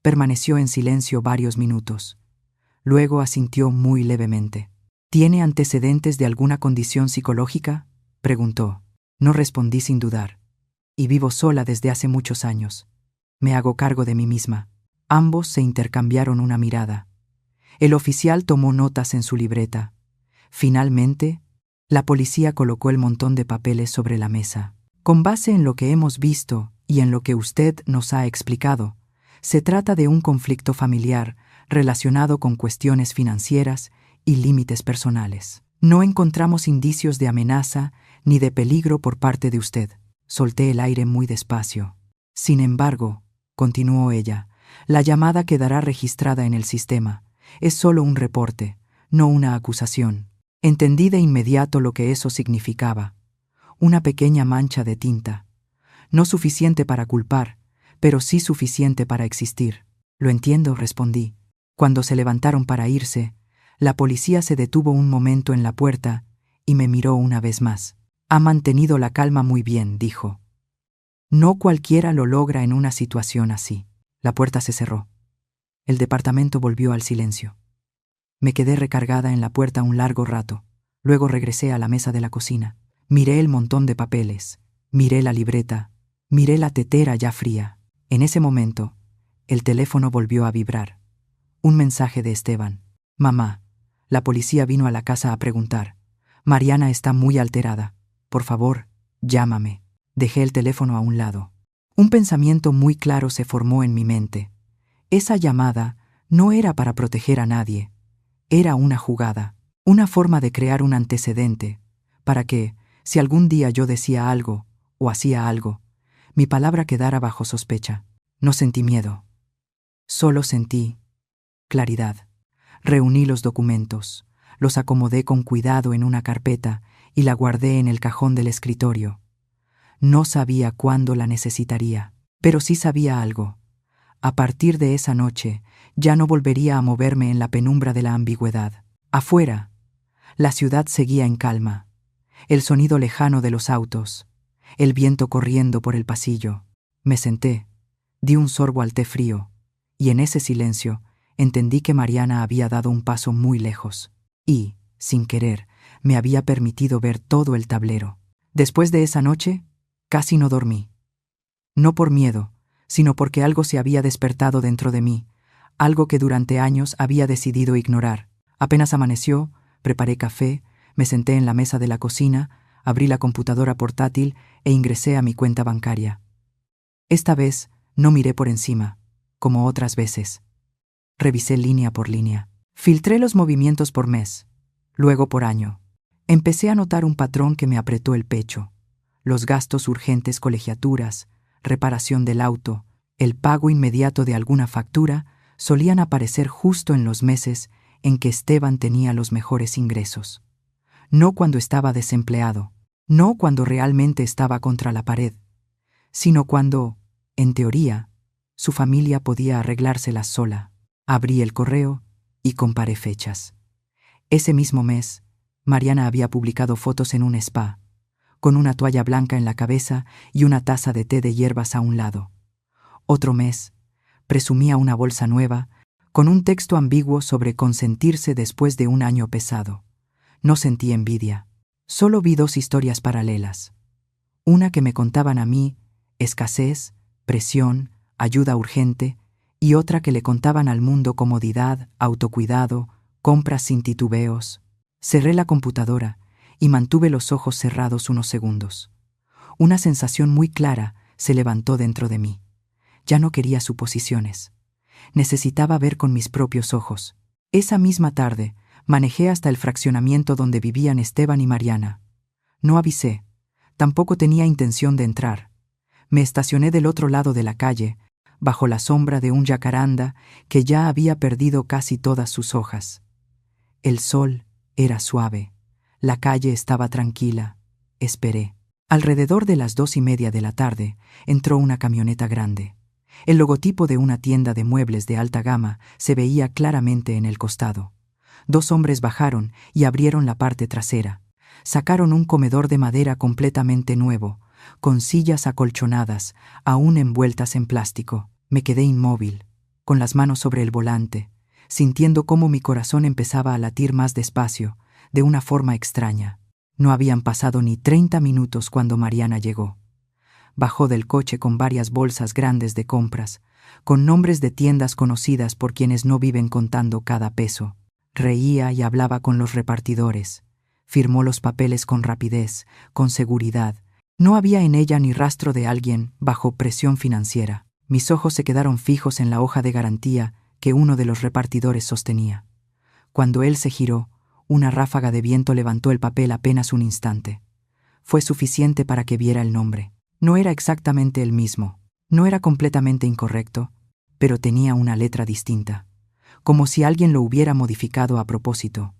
Permaneció en silencio varios minutos. Luego asintió muy levemente. «¿Tiene antecedentes de alguna condición psicológica?», preguntó. No respondí sin dudar. Y vivo sola desde hace muchos años. Me hago cargo de mí misma. Ambos se intercambiaron una mirada. El oficial tomó notas en su libreta. Finalmente, la policía colocó el montón de papeles sobre la mesa. Con base en lo que hemos visto y en lo que usted nos ha explicado, se trata de un conflicto familiar relacionado con cuestiones financieras y límites personales. No encontramos indicios de amenaza ni de peligro por parte de usted. Solté el aire muy despacio. Sin embargo, continuó ella, la llamada quedará registrada en el sistema. Es solo un reporte, no una acusación. Entendí de inmediato lo que eso significaba. Una pequeña mancha de tinta. No suficiente para culpar, pero sí suficiente para existir. Lo entiendo, respondí. Cuando se levantaron para irse, la policía se detuvo un momento en la puerta y me miró una vez más. Ha mantenido la calma muy bien, dijo. No cualquiera lo logra en una situación así. La puerta se cerró. El departamento volvió al silencio. Me quedé recargada en la puerta un largo rato. Luego regresé a la mesa de la cocina. Miré el montón de papeles. Miré la libreta. Miré la tetera ya fría. En ese momento, el teléfono volvió a vibrar. Un mensaje de Esteban. Mamá, la policía vino a la casa a preguntar. Mariana está muy alterada. Por favor, llámame. Dejé el teléfono a un lado. Un pensamiento muy claro se formó en mi mente. Esa llamada no era para proteger a nadie. Era una jugada, una forma de crear un antecedente, para que, si algún día yo decía algo o hacía algo, mi palabra quedara bajo sospecha. No sentí miedo. Solo sentí claridad. Reuní los documentos, los acomodé con cuidado en una carpeta y la guardé en el cajón del escritorio. No sabía cuándo la necesitaría, pero sí sabía algo. A partir de esa noche, ya no volvería a moverme en la penumbra de la ambigüedad. Afuera, la ciudad seguía en calma. El sonido lejano de los autos, el viento corriendo por el pasillo. Me senté, di un sorbo al té frío, y en ese silencio entendí que Mariana había dado un paso muy lejos. y, sin querer, me había permitido ver todo el tablero. Después de esa noche, casi no dormí. No por miedo, sino porque algo se había despertado dentro de mí, algo que durante años había decidido ignorar. Apenas amaneció, preparé café, me senté en la mesa de la cocina, abrí la computadora portátil e ingresé a mi cuenta bancaria. Esta vez no miré por encima, como otras veces. Revisé línea por línea. Filtré los movimientos por mes, luego por año. Empecé a notar un patrón que me apretó el pecho. Los gastos urgentes, colegiaturas, reparación del auto, el pago inmediato de alguna factura, solían aparecer justo en los meses en que Esteban tenía los mejores ingresos. No cuando estaba desempleado, no cuando realmente estaba contra la pared, sino cuando, en teoría, su familia podía arreglárselas sola. Abrí el correo y comparé fechas. Ese mismo mes, Mariana había publicado fotos en un spa, con una toalla blanca en la cabeza y una taza de té de hierbas a un lado. Otro mes, presumía una bolsa nueva, con un texto ambiguo sobre consentirse después de un año pesado. No sentí envidia. Solo vi dos historias paralelas. Una que me contaban a mí, escasez, presión, ayuda urgente, y otra que le contaban al mundo comodidad, autocuidado, compras sin titubeos. Cerré la computadora y mantuve los ojos cerrados unos segundos. Una sensación muy clara se levantó dentro de mí. Ya no quería suposiciones. Necesitaba ver con mis propios ojos. Esa misma tarde, manejé hasta el fraccionamiento donde vivían Esteban y Mariana. No avisé. Tampoco tenía intención de entrar. Me estacioné del otro lado de la calle, bajo la sombra de un jacaranda que ya había perdido casi todas sus hojas. El sol era suave. La calle estaba tranquila. Esperé. Alrededor de las 2:30 de la tarde, entró una camioneta grande. El logotipo de una tienda de muebles de alta gama se veía claramente en el costado. Dos hombres bajaron y abrieron la parte trasera. Sacaron un comedor de madera completamente nuevo, con sillas acolchonadas, aún envueltas en plástico. Me quedé inmóvil, con las manos sobre el volante, sintiendo cómo mi corazón empezaba a latir más despacio, de una forma extraña. No habían pasado ni 30 minutos cuando Mariana llegó. Bajó del coche con varias bolsas grandes de compras, con nombres de tiendas conocidas por quienes no viven contando cada peso. Reía y hablaba con los repartidores. Firmó los papeles con rapidez, con seguridad. No había en ella ni rastro de alguien bajo presión financiera. Mis ojos se quedaron fijos en la hoja de garantía que uno de los repartidores sostenía. Cuando él se giró, una ráfaga de viento levantó el papel apenas un instante. Fue suficiente para que viera el nombre. No era exactamente el mismo, no era completamente incorrecto, pero tenía una letra distinta, como si alguien lo hubiera modificado a propósito.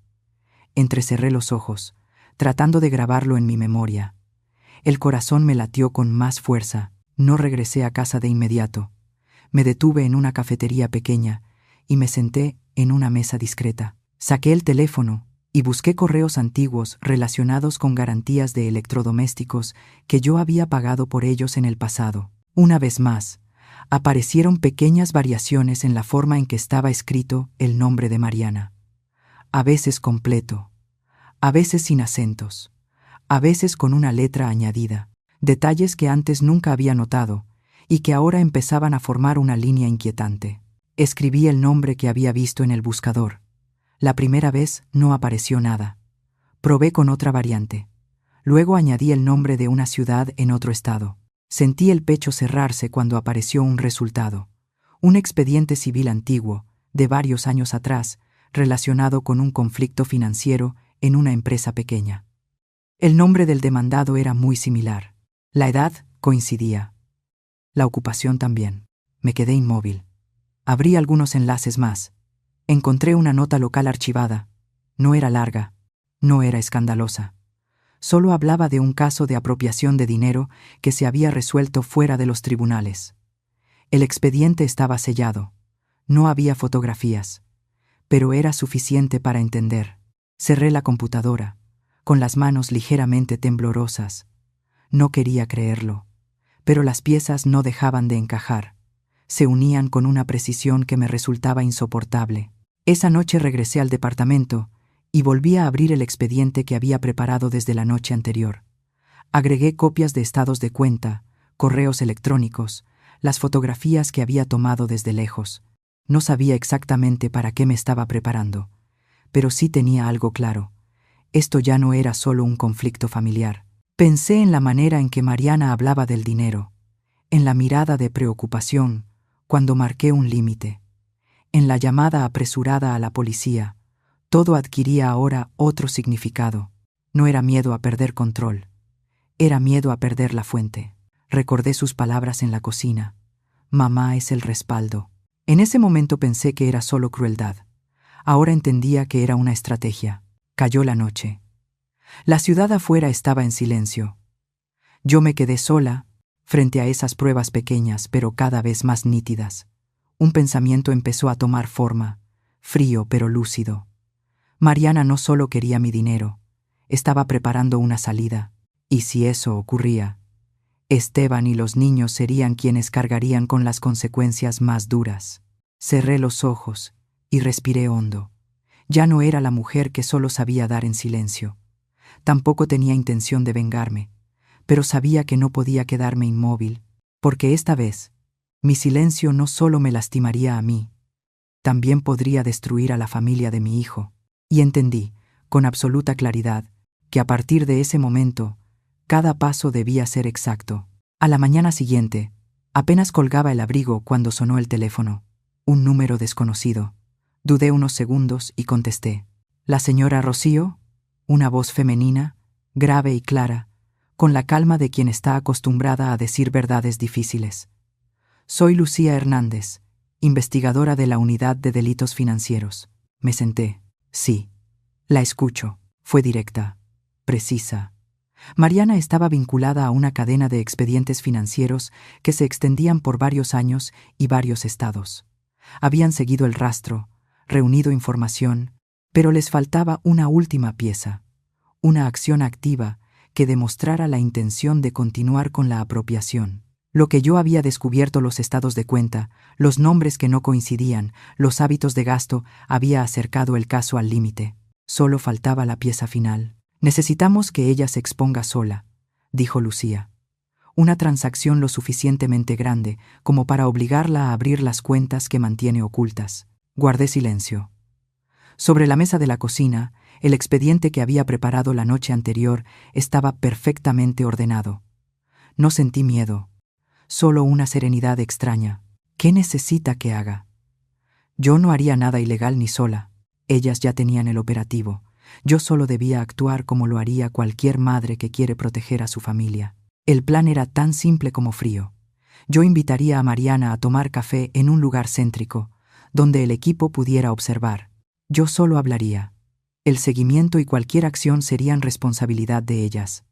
Entrecerré los ojos, tratando de grabarlo en mi memoria. El corazón me latió con más fuerza. No regresé a casa de inmediato. Me detuve en una cafetería pequeña y me senté en una mesa discreta. Saqué el teléfono y busqué correos antiguos relacionados con garantías de electrodomésticos que yo había pagado por ellos en el pasado. Una vez más, aparecieron pequeñas variaciones en la forma en que estaba escrito el nombre de Mariana. A veces completo, a veces sin acentos, a veces con una letra añadida. Detalles que antes nunca había notado y que ahora empezaban a formar una línea inquietante. Escribí el nombre que había visto en el buscador. La primera vez no apareció nada. Probé con otra variante. Luego añadí el nombre de una ciudad en otro estado. Sentí el pecho cerrarse cuando apareció un resultado. Un expediente civil antiguo, de varios años atrás, relacionado con un conflicto financiero en una empresa pequeña. El nombre del demandado era muy similar. La edad coincidía. La ocupación también. Me quedé inmóvil. Abrí algunos enlaces más. Encontré una nota local archivada. No era larga. No era escandalosa. Solo hablaba de un caso de apropiación de dinero que se había resuelto fuera de los tribunales. El expediente estaba sellado. No había fotografías. Pero era suficiente para entender. Cerré la computadora, con las manos ligeramente temblorosas. No quería creerlo, pero las piezas no dejaban de encajar. Se unían con una precisión que me resultaba insoportable. Esa noche regresé al departamento y volví a abrir el expediente que había preparado desde la noche anterior. Agregué copias de estados de cuenta, correos electrónicos, las fotografías que había tomado desde lejos. No sabía exactamente para qué me estaba preparando, pero sí tenía algo claro. Esto ya no era solo un conflicto familiar. Pensé en la manera en que Mariana hablaba del dinero, en la mirada de preocupación cuando marqué un límite, en la llamada apresurada a la policía. Todo adquiría ahora otro significado. No era miedo a perder control, era miedo a perder la fuente. Recordé sus palabras en la cocina. Mamá es el respaldo. En ese momento pensé que era solo crueldad. Ahora entendía que era una estrategia. Cayó la noche. La ciudad afuera estaba en silencio. Yo me quedé sola, frente a esas pruebas pequeñas pero cada vez más nítidas. Un pensamiento empezó a tomar forma, frío pero lúcido. Mariana no solo quería mi dinero, estaba preparando una salida. Y si eso ocurría, Esteban y los niños serían quienes cargarían con las consecuencias más duras. Cerré los ojos y respiré hondo. Ya no era la mujer que solo sabía dar en silencio. Tampoco tenía intención de vengarme, pero sabía que no podía quedarme inmóvil, porque esta vez, mi silencio no solo me lastimaría a mí, también podría destruir a la familia de mi hijo. Y entendí, con absoluta claridad, que a partir de ese momento, cada paso debía ser exacto. A la mañana siguiente, apenas colgaba el abrigo cuando sonó el teléfono. Un número desconocido. Dudé unos segundos y contesté. ¿La señora Rocío? Una voz femenina, grave y clara, con la calma de quien está acostumbrada a decir verdades difíciles. Soy Lucía Hernández, investigadora de la Unidad de Delitos Financieros. Me senté. Sí. La escucho. Fue directa, precisa. Mariana estaba vinculada a una cadena de expedientes financieros que se extendían por varios años y varios estados. Habían seguido el rastro, reunido información, pero les faltaba una última pieza, una acción activa que demostrara la intención de continuar con la apropiación. Lo que yo había descubierto, los estados de cuenta, los nombres que no coincidían, los hábitos de gasto, había acercado el caso al límite. Solo faltaba la pieza final. Necesitamos que ella se exponga sola, dijo Lucía. Una transacción lo suficientemente grande como para obligarla a abrir las cuentas que mantiene ocultas. Guardé silencio. Sobre la mesa de la cocina, el expediente que había preparado la noche anterior estaba perfectamente ordenado. No sentí miedo, solo una serenidad extraña. ¿Qué necesita que haga? Yo no haría nada ilegal ni sola. Ellas ya tenían el operativo. Yo solo debía actuar como lo haría cualquier madre que quiere proteger a su familia. El plan era tan simple como frío. Yo invitaría a Mariana a tomar café en un lugar céntrico, donde el equipo pudiera observar. Yo solo hablaría. El seguimiento y cualquier acción serían responsabilidad de ellas.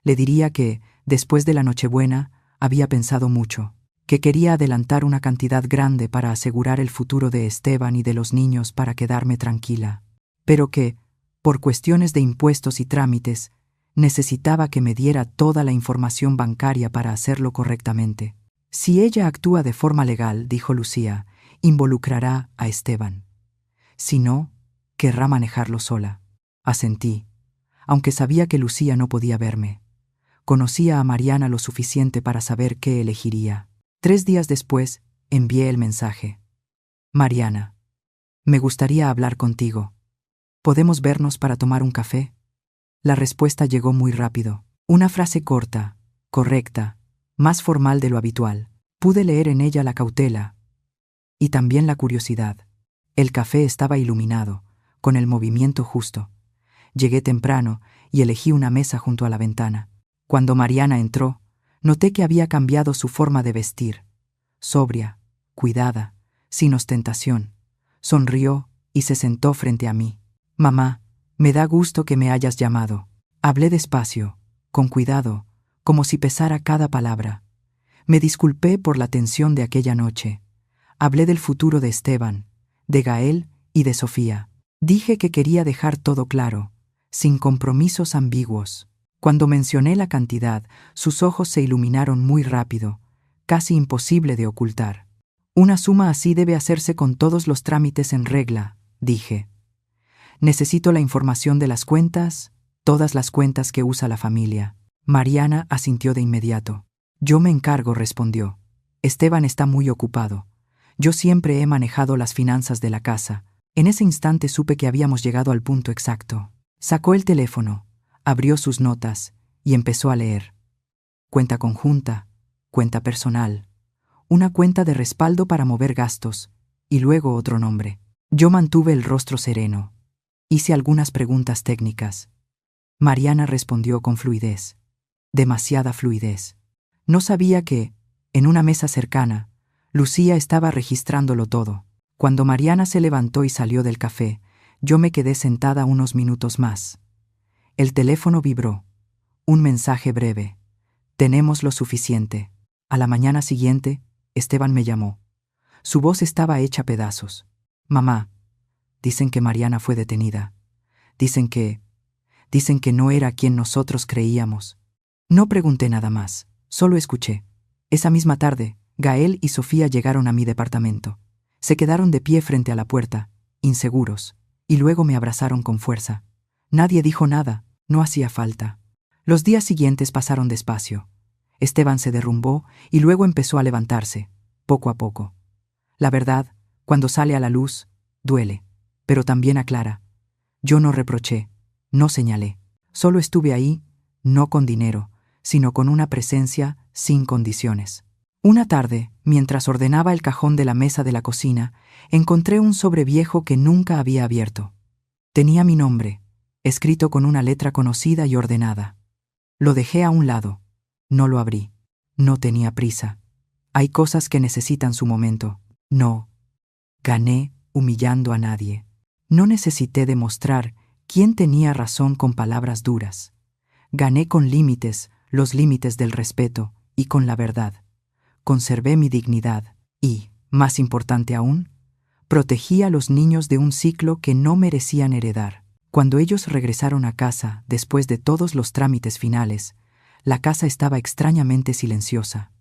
Le diría que, después de la Nochebuena, había pensado mucho, que quería adelantar una cantidad grande para asegurar el futuro de Esteban y de los niños para quedarme tranquila, pero que, por cuestiones de impuestos y trámites, necesitaba que me diera toda la información bancaria para hacerlo correctamente. Si ella actúa de forma legal, dijo Lucía, involucrará a Esteban. Si no, querrá manejarlo sola. Asentí, aunque sabía que Lucía no podía verme. Conocía a Mariana lo suficiente para saber qué elegiría. 3 días después, envié el mensaje. Mariana, me gustaría hablar contigo. ¿Podemos vernos para tomar un café? La respuesta llegó muy rápido. Una frase corta, correcta, más formal de lo habitual. Pude leer en ella la cautela y también la curiosidad. El café estaba iluminado, con el movimiento justo. Llegué temprano y elegí una mesa junto a la ventana. Cuando Mariana entró, noté que había cambiado su forma de vestir. Sobria, cuidada, sin ostentación. Sonrió y se sentó frente a mí. Mamá, me da gusto que me hayas llamado. Hablé despacio, con cuidado, como si pesara cada palabra. Me disculpé por la tensión de aquella noche. Hablé del futuro de Esteban, de Gael y de Sofía. Dije que quería dejar todo claro, sin compromisos ambiguos. Cuando mencioné la cantidad, sus ojos se iluminaron muy rápido, casi imposible de ocultar. Una suma así debe hacerse con todos los trámites en regla, dije. Necesito la información de las cuentas, todas las cuentas que usa la familia. Mariana asintió de inmediato. Yo me encargo, respondió. Esteban está muy ocupado. Yo siempre he manejado las finanzas de la casa. En ese instante supe que habíamos llegado al punto exacto. Sacó el teléfono, abrió sus notas y empezó a leer. Cuenta conjunta, cuenta personal, una cuenta de respaldo para mover gastos, y luego otro nombre. Yo mantuve el rostro sereno. Hice algunas preguntas técnicas. Mariana respondió con fluidez. Demasiada fluidez. No sabía que, en una mesa cercana, Lucía estaba registrándolo todo. Cuando Mariana se levantó y salió del café, yo me quedé sentada unos minutos más. El teléfono vibró. Un mensaje breve. Tenemos lo suficiente. A la mañana siguiente, Esteban me llamó. Su voz estaba hecha pedazos. Mamá, dicen que Mariana fue detenida. Dicen que no era quien nosotros creíamos. No pregunté nada más, solo escuché. Esa misma tarde, Gael y Sofía llegaron a mi departamento. Se quedaron de pie frente a la puerta, inseguros, y luego me abrazaron con fuerza. Nadie dijo nada, no hacía falta. Los días siguientes pasaron despacio. Esteban se derrumbó y luego empezó a levantarse, poco a poco. La verdad, cuando sale a la luz, duele, pero también aclara. Yo no reproché, no señalé. Solo estuve ahí, no con dinero, sino con una presencia sin condiciones. Una tarde, mientras ordenaba el cajón de la mesa de la cocina, encontré un sobre viejo que nunca había abierto. Tenía mi nombre, escrito con una letra conocida y ordenada. Lo dejé a un lado. No lo abrí. No tenía prisa. Hay cosas que necesitan su momento. No. Gané humillando a nadie. No necesité demostrar quién tenía razón con palabras duras. Gané con límites, los límites del respeto, y con la verdad. Conservé mi dignidad y, más importante aún, protegí a los niños de un ciclo que no merecían heredar. Cuando ellos regresaron a casa, después de todos los trámites finales, la casa estaba extrañamente silenciosa.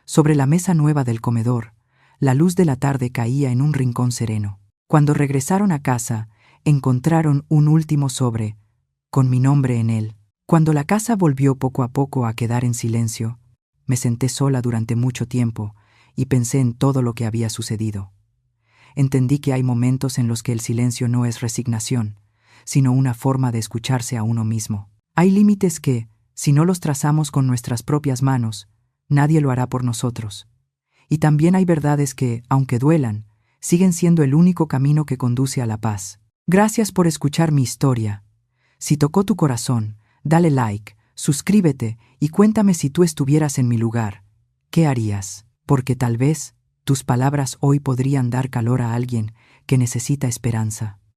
Sobre la mesa nueva del comedor, la luz de la tarde caía en un rincón sereno. Cuando regresaron a casa, encontraron un último sobre, con mi nombre en él. Cuando la casa volvió poco a poco a quedar en silencio, me senté sola durante mucho tiempo y pensé en todo lo que había sucedido. Entendí que hay momentos en los que el silencio no es resignación, sino una forma de escucharse a uno mismo. Hay límites que, si no los trazamos con nuestras propias manos, nadie lo hará por nosotros. Y también hay verdades que, aunque duelan, siguen siendo el único camino que conduce a la paz. Gracias por escuchar mi historia. Si tocó tu corazón, dale like, suscríbete y cuéntame si tú estuvieras en mi lugar. ¿Qué harías? Porque tal vez tus palabras hoy podrían dar calor a alguien que necesita esperanza.